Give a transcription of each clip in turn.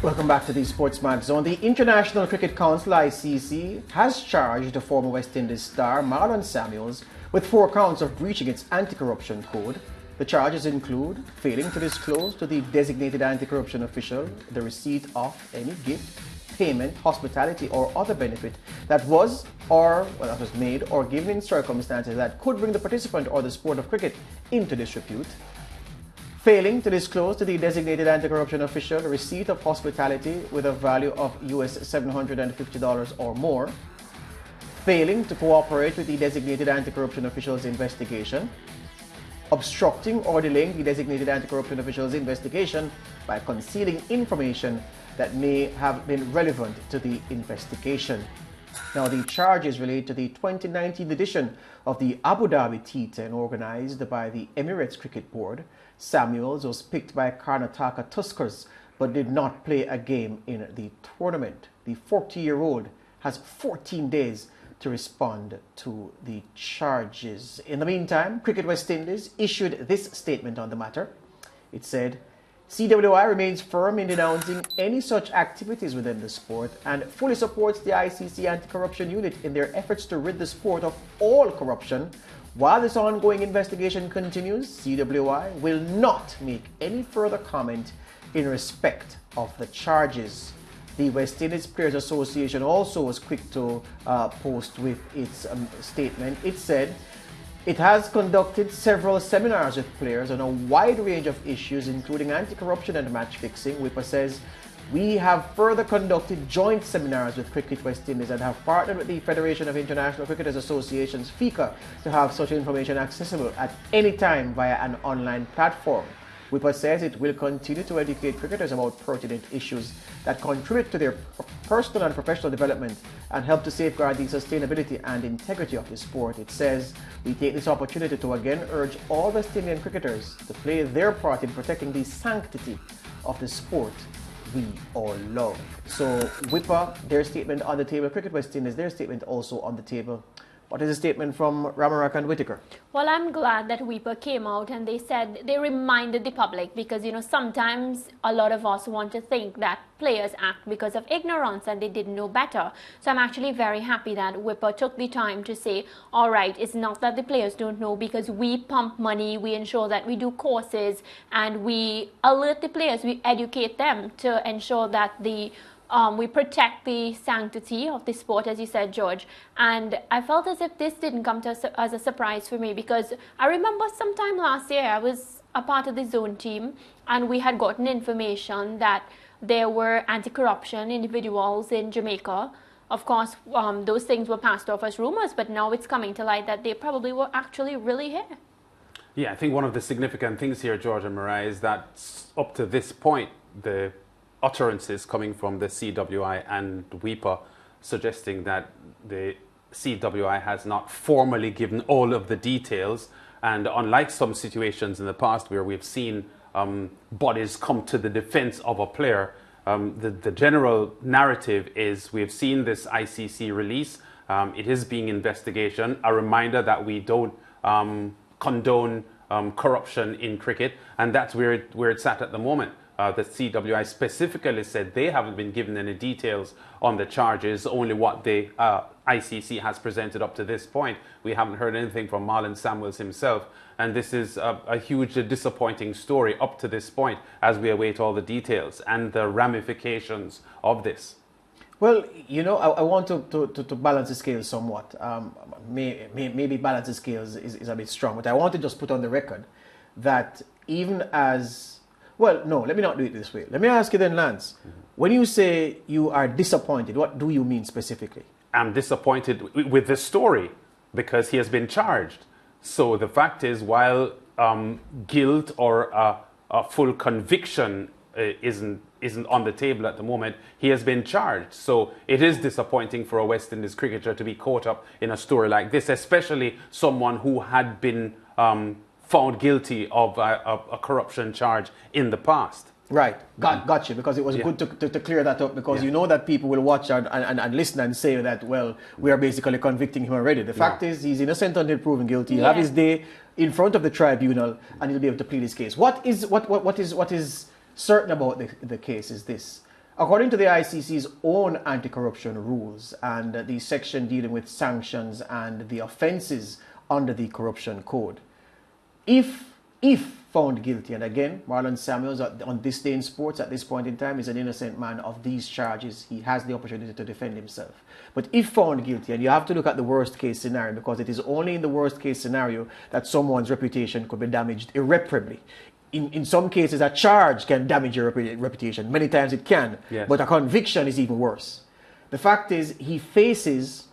Welcome back to the SportsMax Zone. The International Cricket Council, ICC, has charged the former West Indies star Marlon Samuels with 4 counts of breaching its anti-corruption code. The charges include failing to disclose to the designated anti-corruption official the receipt of any gift, payment, hospitality, or other benefit that was made or given in circumstances that could bring the participant or the sport of cricket into disrepute. Failing to disclose to the designated anti-corruption official receipt of hospitality with a value of US $750 or more. Failing to cooperate with the designated anti-corruption official's investigation. Obstructing or delaying the designated anti-corruption official's investigation by concealing information that may have been relevant to the investigation. Now, the charges relate to the 2019 edition of the Abu Dhabi T10 organized by the Emirates Cricket Board. Samuels was picked by Karnataka Tuskers but did not play a game in the tournament. The 40-year-old has 14 days to respond to the charges. In the meantime, Cricket West Indies issued this statement on the matter. It said, CWI remains firm in denouncing any such activities within the sport and fully supports the ICC Anti-Corruption Unit in their efforts to rid the sport of all corruption. While this ongoing investigation continues, CWI will not make any further comment in respect of the charges. The West Indies Players Association also was quick to post with its statement. It said it has conducted several seminars with players on a wide range of issues, including anti-corruption and match fixing. WIPA says, we have further conducted joint seminars with Cricket West Indies and have partnered with the Federation of International Cricketers Associations, FICA, to have such information accessible at any time via an online platform. WIPA says it will continue to educate cricketers about pertinent issues that contribute to their personal and professional development and help to safeguard the sustainability and integrity of the sport. It says, we take this opportunity to again urge all West Indian cricketers to play their part in protecting the sanctity of the sport we all love. So WIPA, their statement on the table. Cricket West Indies, their statement also on the table. What is the statement from Ramarak and Whitaker? Well, I'm glad that WIPA came out and they said, they reminded the public because, sometimes a lot of us want to think that players act because of ignorance and they didn't know better. So I'm actually very happy that WIPA took the time to say, all right, it's not that the players don't know because we pump money, we ensure that we do courses and we alert the players, we educate them to ensure that we protect the sanctity of the sport, as you said, George. And I felt as if this didn't come as a surprise for me because I remember sometime last year I was a part of the zone team and we had gotten information that there were anti-corruption individuals in Jamaica. Of course, those things were passed off as rumors, but now it's coming to light that they probably were actually really here. Yeah, I think one of the significant things here, George and Mariah, is that up to this point, the utterances coming from the CWI and WIPA suggesting that the CWI has not formally given all of the details, and unlike some situations in the past where we've seen bodies come to the defense of a player, the general narrative is we've seen this ICC release, it is being investigation, a reminder that we don't condone corruption in cricket, and that's where it's at the moment. The CWI specifically said they haven't been given any details on the charges, only what the ICC has presented up to this point. We haven't heard anything from Marlon Samuels himself, and this is a hugely disappointing story up to this point as we await all the details and the ramifications of this. Well, I want to balance the scales somewhat. Maybe balance the scales is a bit strong, but I want to just put on the record that even as well, no, let me not do it this way. Let me ask you then, Lance. When you say you are disappointed, what do you mean specifically? I'm disappointed with this story because he has been charged. So the fact is, while guilt or a full conviction isn't on the table at the moment, he has been charged. So it is disappointing for a West Indies cricketer to be caught up in a story like this, especially someone who had been found guilty of a corruption charge in the past. Right, got you, because it was good to clear that up, because you know that people will watch and listen and say that, well, we are basically convicting him already. The fact is, he's innocent until proven guilty. He'll have his day in front of the tribunal and he'll be able to plead his case. What is certain about the case is this. According to the ICC's own anti-corruption rules and the section dealing with sanctions and the offences under the corruption code, if found guilty, and again, Marlon Samuels on this day in sports at this point in time is an innocent man of these charges. He has the opportunity to defend himself. But if found guilty, and you have to look at the worst case scenario, because it is only in the worst case scenario that someone's reputation could be damaged irreparably. In some cases, a charge can damage your reputation. Many times it can, yes. But a conviction is even worse. The fact is, he faces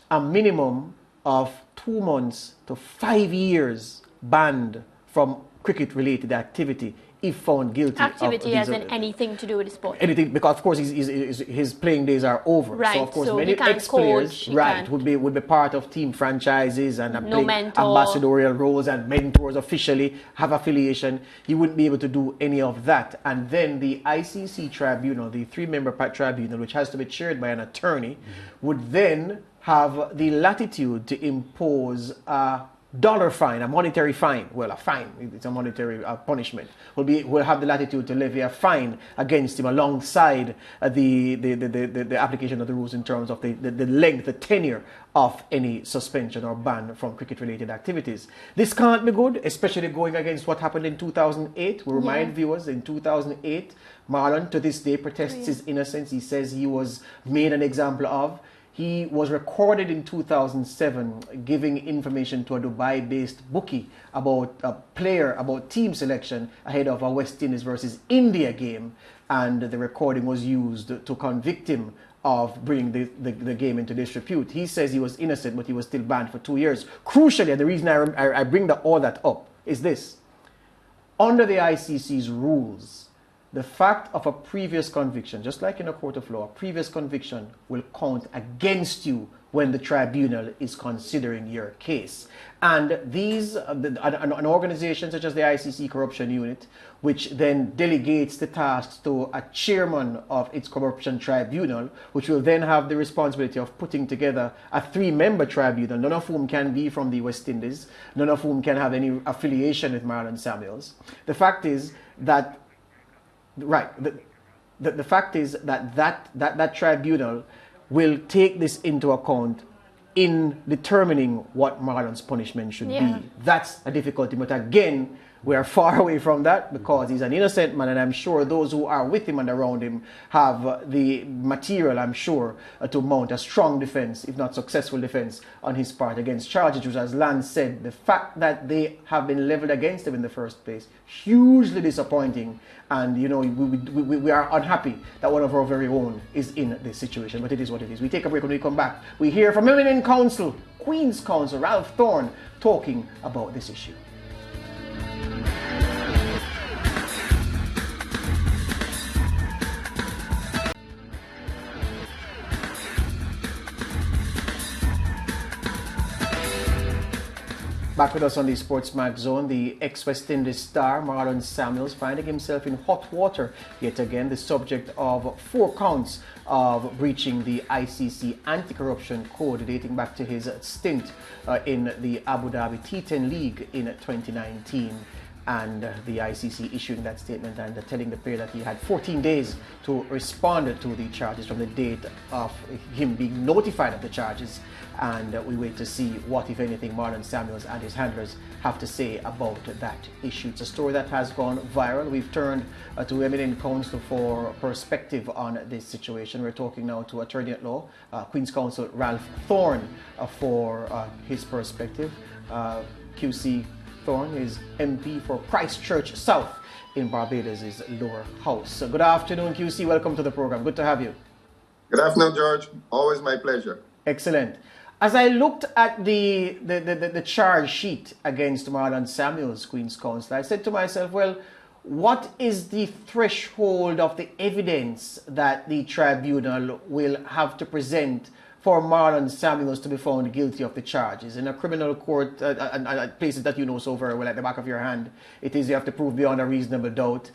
a minimum of 2 months to 5 years banned from cricket-related activity if found guilty. Activity as in anything to do with sport. Anything, because of course his playing days are over. Right. So of course so many ex-players, would be part of team franchises and playing ambassadorial roles and mentors officially, have affiliation. He wouldn't be able to do any of that. And then the ICC tribunal, the 3-member tribunal, which has to be chaired by an attorney, would then have the latitude to impose a dollar fine, a monetary fine. Well, a fine, it's a monetary punishment. Will have the latitude to levy a fine against him alongside the application of the rules in terms of the length, the tenure of any suspension or ban from cricket-related activities. This can't be good, especially going against what happened in 2008. We remind viewers, in 2008, Marlon to this day protests his innocence. He says he was made an example of. He was recorded in 2007 giving information to a Dubai-based bookie about a player, about team selection ahead of a West Indies versus India game, and the recording was used to convict him of bringing the game into disrepute. He says he was innocent, but he was still banned for 2 years. Crucially, and the reason I bring all that up is this. Under the ICC's rules, the fact of a previous conviction, just like in a court of law, a previous conviction will count against you when the tribunal is considering your case. And an organization such as the ICC Corruption Unit, which then delegates the tasks to a chairman of its corruption tribunal, which will then have the responsibility of putting together a 3-member tribunal, none of whom can be from the West Indies, none of whom can have any affiliation with Marlon Samuels. The fact is that the fact is that tribunal will take this into account in determining what Marlon's punishment should be. That's a difficulty, but again, we are far away from that because he's an innocent man, and I'm sure those who are with him and around him have the material, I'm sure, to mount a strong defense, if not successful defense, on his part against charges, which, as Lance said, the fact that they have been leveled against him in the first place, hugely disappointing. And, you know, we are unhappy that one of our very own is in this situation, but it is what it is. We take a break. When we come back, we hear from eminent counsel, Queen's Counsel Ralph Thorne, talking about this issue. Back with us on the SportsMax Zone, the ex-West Indies star Marlon Samuels finding himself in hot water yet again, the subject of 4 counts of breaching the ICC anti-corruption code dating back to his stint in the Abu Dhabi T10 League in 2019. And the ICC issuing that statement and telling the player that he had 14 days to respond to the charges from the date of him being notified of the charges. And we wait to see what, if anything, Marlon Samuels and his handlers have to say about that issue. It's a story that has gone viral. We've turned to eminent counsel for perspective on this situation. We're talking now to Attorney at Law, Queen's Counsel Ralph Thorne, for his perspective. QC Thorne is MP for Christchurch South in Barbados' lower house. So good afternoon, QC. Welcome to the program. Good to have you. Good afternoon, George. Always my pleasure. Excellent. As I looked at the charge sheet against Marlon Samuels, Queen's Counsel, I said to myself, well, what is the threshold of the evidence that the tribunal will have to present for Marlon Samuels to be found guilty of the charges? In a criminal court, places that you know so very well at the back of your hand, it is you have to prove beyond a reasonable doubt.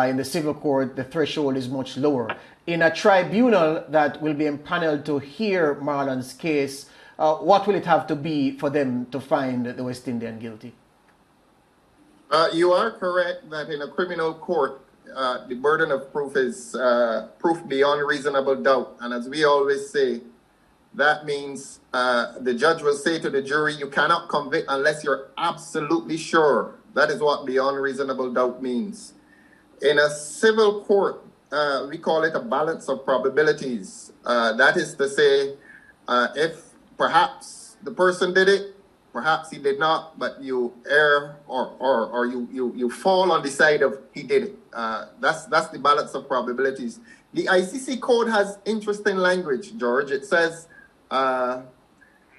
In the civil court, the threshold is much lower. In a tribunal that will be empaneled to hear Marlon's case, what will it have to be for them to find the West Indian guilty? You are correct that in a criminal court, the burden of proof is proof beyond reasonable doubt. And as we always say, that means the judge will say to the jury, you cannot convict unless you're absolutely sure. That is what beyond reasonable doubt means. In a civil court, we call it a balance of probabilities. That is to say, if perhaps the person did it, perhaps he did not, but you err or you fall on the side of he did it. That's the balance of probabilities. The ICC code has interesting language, George. It says that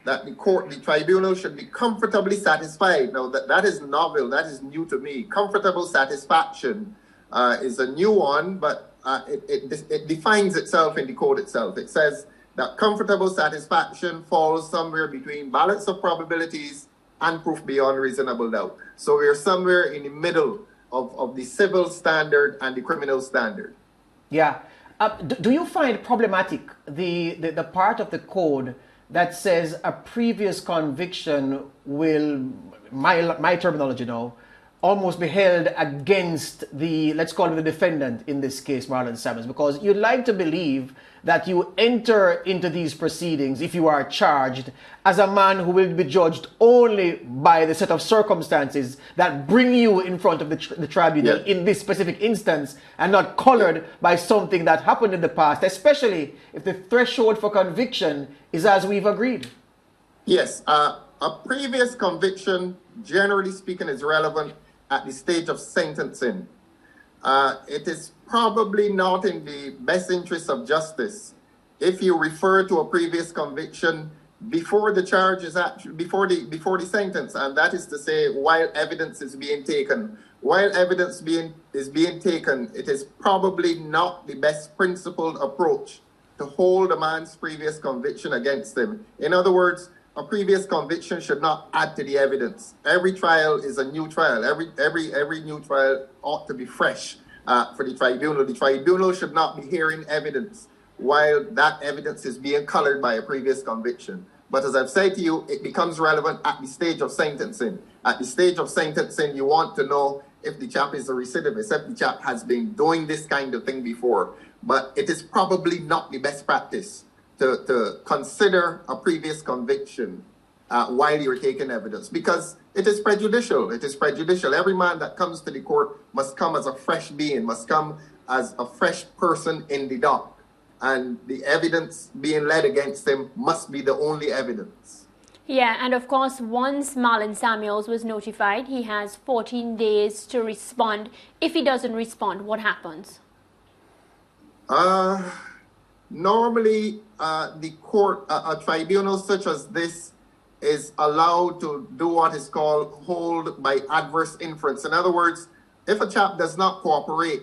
the tribunal should be comfortably satisfied. Now that is novel, that is new to me. Comfortable satisfaction is a new one, but it defines itself in the code itself. It says that comfortable satisfaction falls somewhere between balance of probabilities and proof beyond reasonable doubt. So we're somewhere in the middle of the civil standard and the criminal standard. Yeah. Do you find problematic the part of the code that says a previous conviction will, my terminology now, almost be held against the, let's call him the defendant in this case, Marlon Samuels, because you'd like to believe that you enter into these proceedings, if you are charged, as a man who will be judged only by the set of circumstances that bring you in front of the tribunal in this specific instance, and not colored by something that happened in the past, especially if the threshold for conviction is as we've agreed. Yes, a previous conviction, generally speaking, is relevant at the stage of sentencing. It is probably not in the best interest of justice if you refer to a previous conviction before the charge is actually before the sentence, and that is to say, while evidence is being taken. While evidence is being taken, it is probably not the best principled approach to hold a man's previous conviction against him. In other words, a previous conviction should not add to the evidence. Every trial is a new trial. Every new trial ought to be fresh for the tribunal. The tribunal should not be hearing evidence while that evidence is being colored by a previous conviction. But as I've said to you, it becomes relevant at the stage of sentencing. At the stage of sentencing, you want to know if the chap is a recidivist, if the chap has been doing this kind of thing before. But it is probably not the best practice to consider a previous conviction while you're taking evidence, because it is prejudicial. It is prejudicial. Every man that comes to the court must come as a fresh being, must come as a fresh person in the dock. And the evidence being led against him must be the only evidence. Yeah, and of course, once Marlon Samuels was notified, he has 14 days to respond. If he doesn't respond, what happens? Normally, the court, a tribunal such as this, is allowed to do what is called hold by adverse inference. In other words, if a chap does not cooperate,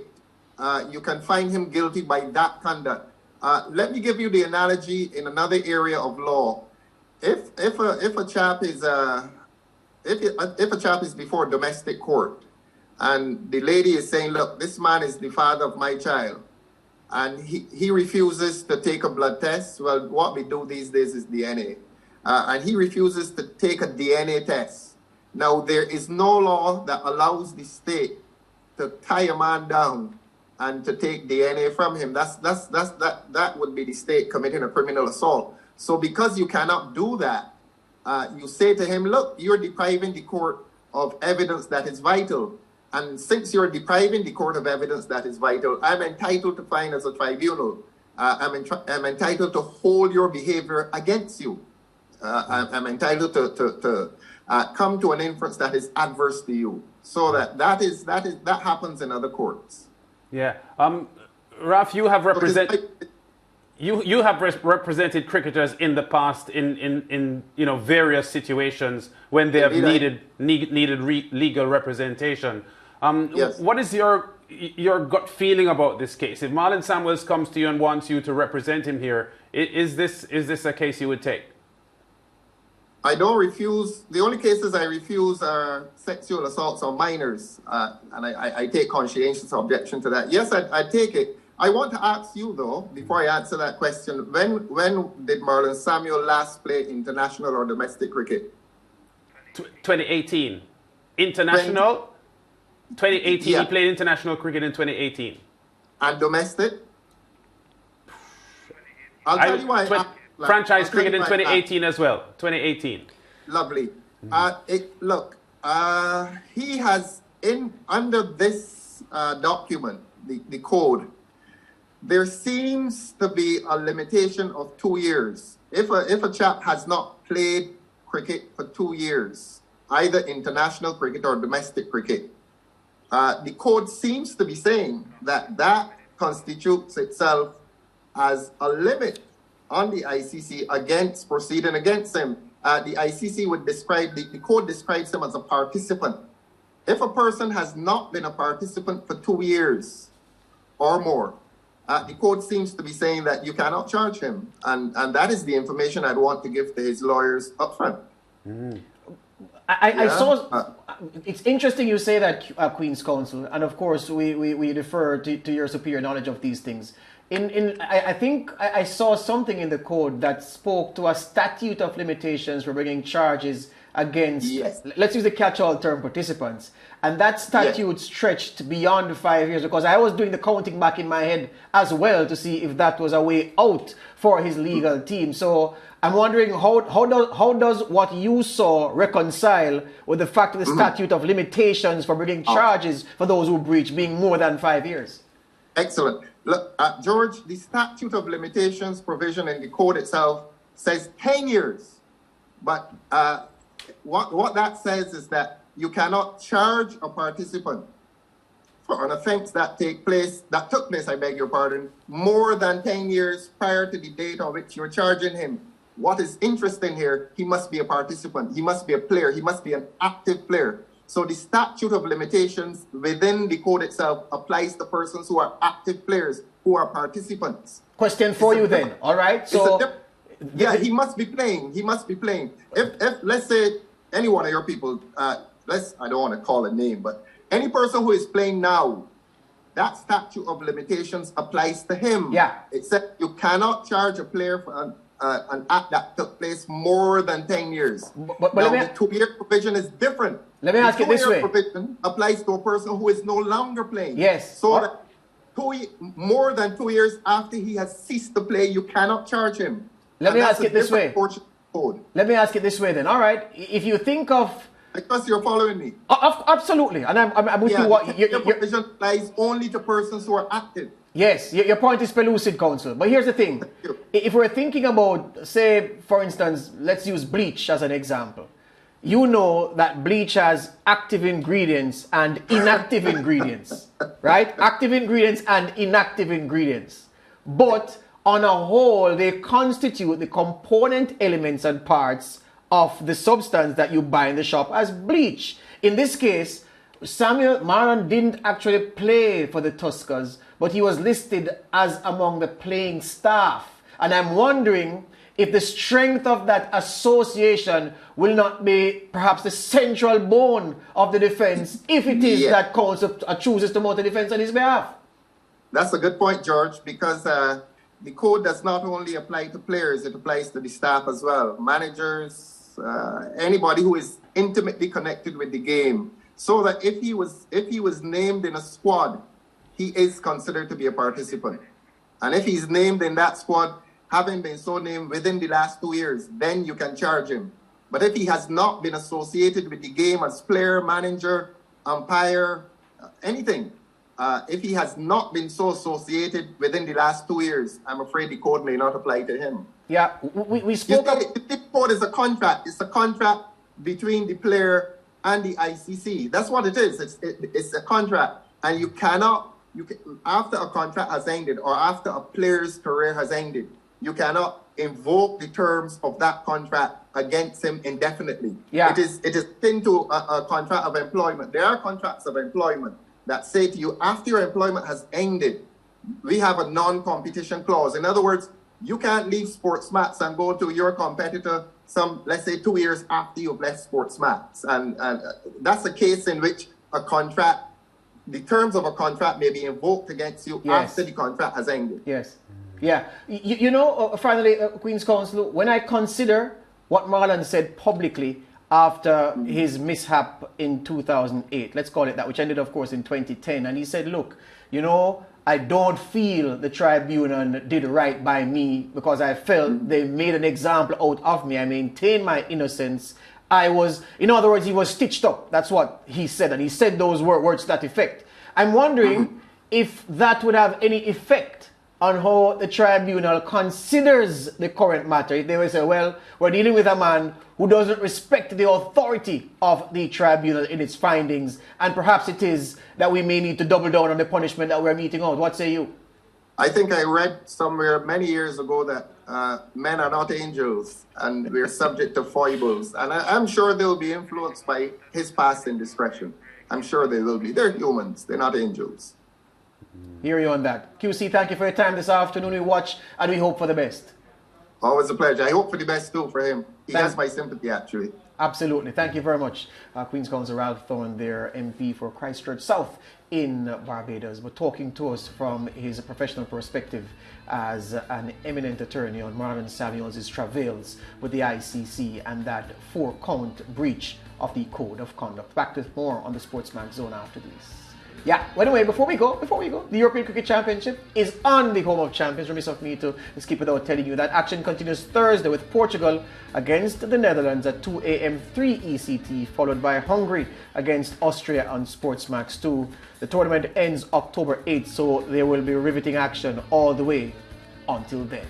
you can find him guilty by that conduct. Let me give you the analogy in another area of law. If a chap is before domestic court, and the lady is saying, look, this man is the father of my child, and he refuses to take a blood test. Well, what we do these days is DNA. And he refuses to take a DNA test. Now, there is no law that allows the state to tie a man down and to take DNA from him. That would be the state committing a criminal assault. So because you cannot do that, you say to him, look, you're depriving the court of evidence that is vital. And since you're depriving the court of evidence that is vital, I'm entitled to find as a tribunal, I'm entitled to hold your behavior against you. I'm entitled to come to an inference that is adverse to you. So that happens in other courts. Yeah. Raf, you have represented cricketers in the past in various situations when they have needed legal representation. Yes. What is your gut feeling about this case? If Marlon Samuels comes to you and wants you to represent him here, is this a case you would take? I don't refuse. The only cases I refuse are sexual assaults on minors, and I take conscientious objection to that. Yes, I take it. I want to ask you, though, before I answer that question, when did Marlon Samuel last play international or domestic cricket? 2018. International? 2018, Yeah. he played international cricket in 2018. And domestic? I'll tell you why. Franchise I'll tell cricket you in why 2018 as well. 2018. Lovely. He has under this document, the code, there seems to be a limitation of 2 years. If a chap has not played cricket for 2 years, either international cricket or domestic cricket, the code seems to be saying that constitutes itself as a limit on the ICC against proceeding against him. The ICC would describe, the code describes him as a participant. If a person has not been a participant for 2 years or more, the code seems to be saying that you cannot charge him. And that is the information I'd want to give to his lawyers up front. I saw, it's interesting you say that, Queen's Counsel, and of course we defer to your superior knowledge of these things. I think I saw something in the code that spoke to a statute of limitations for bringing charges against, let's use the catch-all term, participants. And that statute stretched beyond 5 years, because I was doing the counting back in my head as well to see if that was a way out for his legal team. So I'm wondering how does what you saw reconcile with the fact of the statute of limitations for bringing charges for those who breach being more than 5 years? Excellent. Look, George, the statute of limitations provision in the code itself says 10 years. But what that says is that you cannot charge a participant for an offense that took place, I beg your pardon, more than 10 years prior to the date on which you're charging him. What is interesting here, he must be a participant, he must be a player, he must be an active player. So the statute of limitations within the code itself applies to persons who are active players, who are participants. Question for you then, all right? So yeah, he must be playing. He must be playing. If let's say any one of your people, I don't want to call a name, but any person who is playing now, that statute of limitations applies to him. Yeah. It said you cannot charge a player for an act that took place more than 10 years. But now, the 2-year provision is different. Let me ask it this way. The 2-year provision applies to a person who is no longer playing. Yes. So that more than 2 years after he has ceased to play, you cannot charge him. Let me ask it this way. Let me ask it this way then. All right. If you think of... Because you're following me. Absolutely. And I'm with you. Your provision applies only to persons who are active. Yes, your point is pellucid, Counsel. But here's the thing. If we're thinking about, say, for instance, let's use bleach as an example. You know that bleach has active ingredients and inactive ingredients, right? Active ingredients and inactive ingredients. But on a whole, they constitute the component elements and parts of the substance that you buy in the shop as bleach. In this case, Marlon didn't actually play for the Tuskers, but he was listed as among the playing staff. And I'm wondering if the strength of that association will not be perhaps the central bone of the defense if it is that counsel chooses to mount a defense on his behalf. That's a good point, George, because the code does not only apply to players, it applies to the staff as well. Managers, anybody who is intimately connected with the game. So that if he was named in a squad, he is considered to be a participant. And if he's named in that squad, having been so named within the last 2 years, then you can charge him. But if he has not been associated with the game as player, manager, umpire, anything, if he has not been so associated within the last 2 years, I'm afraid the code may not apply to him. Yeah, we spoke of... The code is a contract. It's a contract between the player and the ICC. That's what it is. It's a contract. And you cannot, after a contract has ended or after a player's career has ended, you cannot invoke the terms of that contract against him indefinitely. Yeah. It is akin to a contract of employment. There are contracts of employment that say to you, after your employment has ended, we have a non-competition clause. In other words, you can't leave SportsMax and go to your competitor let's say 2 years after you've left SportsMax. And that's a case in which a contract, the terms of a contract may be invoked against you after the contract has ended. Yes. Yeah. Finally, Queen's Counsel, when I consider what Marlon said publicly after his mishap in 2008, let's call it that, which ended, of course, in 2010. And he said, look, you know, I don't feel the tribunal did right by me because I felt they made an example out of me. I maintained my innocence. I was, in other words, he was stitched up. That's what he said. And he said those words to that effect. I'm wondering if that would have any effect on how the tribunal considers the current matter. If they will say, well, we're dealing with a man who doesn't respect the authority of the tribunal in its findings, and perhaps it is that we may need to double down on the punishment that we're meting out. What say you? I think I read somewhere many years ago that men are not angels and we're subject to foibles. And I'm sure they'll be influenced by his past indiscretion. I'm sure they will be. They're humans. They're not angels. Hear you on that. QC, thank you for your time this afternoon. We watch and we hope for the best. Always a pleasure. I hope for the best too for him. He has my sympathy, actually. Absolutely. Thank you very much. Queen's Counsel Ralph Thorne, their MP for Christchurch South in Barbados, but talking to us from his professional perspective as an eminent attorney on Marlon Samuels' travails with the ICC and that 4-count breach of the Code of Conduct. Back with more on the SportsMax Zone after this. Yeah, well, anyway, before we go, the European Cricket Championship is on the home of champions. Remiss of me to skip without telling you that action continues Thursday with Portugal against the Netherlands at 2 a.m. 3 ECT, followed by Hungary against Austria on SportsMax 2. The tournament ends October 8th, so there will be riveting action all the way until then.